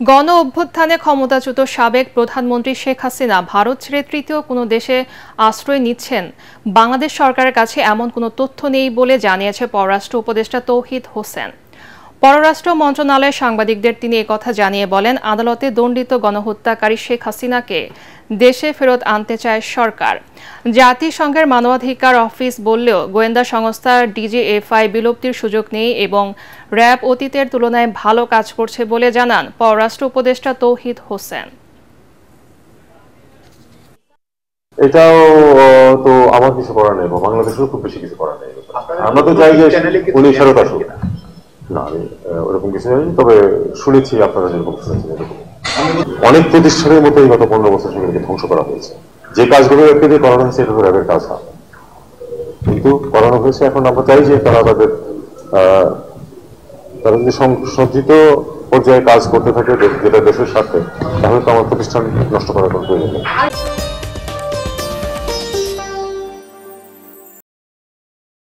গণ অভ্যুত্থানে ক্ষমতাচ্যুত সাবেক প্রধানমন্ত্রী শেখ হাসিনা ভারত ছেড়ে তৃতীয় কোনো দেশে আশ্রয় নিচ্ছেন বাংলাদেশ সরকারের কাছে এমন কোনো তথ্য নেই বলে জানিয়েছে পররাষ্ট্র উপদেষ্টা তৌহিদ হোসেন। পররাষ্ট্র মন্ত্রণালয়ের সাংবাদিকদের তিনি একথা জানিয়ে বলেন, আদালতে দণ্ডিত গণহত্যাকারী শেখ হাসিনাকে দেশে ফেরত আনতে চায় সরকার। জাতিসংঘের মানবাধিকার অফিস বললেও গোয়েন্দা সংস্থা ডিজিএফআই বিলুপ্তির সুযোগ নেই এবং র্যাব অতীতের তুলনায় ভালো কাজ করছে বলে জানান পররাষ্ট্র উপদেষ্টা তৌহিদ হোসেন। এটাও তো আমার কিছু করার নেই, বাংলাদেশেরও খুব বেশি কিছু করার নেই। আমরা তো চাই যে উনি ফেরত আসুন। না, আমি ওরকম কিছু জানি, তবে শুনেছি আপনারা যেরকম শুনেছেন এরকম অনেক প্রতিষ্ঠানের মতোই গত 15 বছর সেগুলোকে ধ্বংস করা হয়েছে। যে কাজগুলো দিয়ে করানো হয়েছে এটা তো র্যাবের কাজ না, কিন্তু করানো হয়েছে। এখন আমরা চাই যে তারা যদি সজ্জিত পর্যায়ে কাজ করতে থাকে যেটা দেশের স্বার্থে, তাহলে তো আমার প্রতিষ্ঠান নষ্ট করার কোনো প্রয়োজন নেই।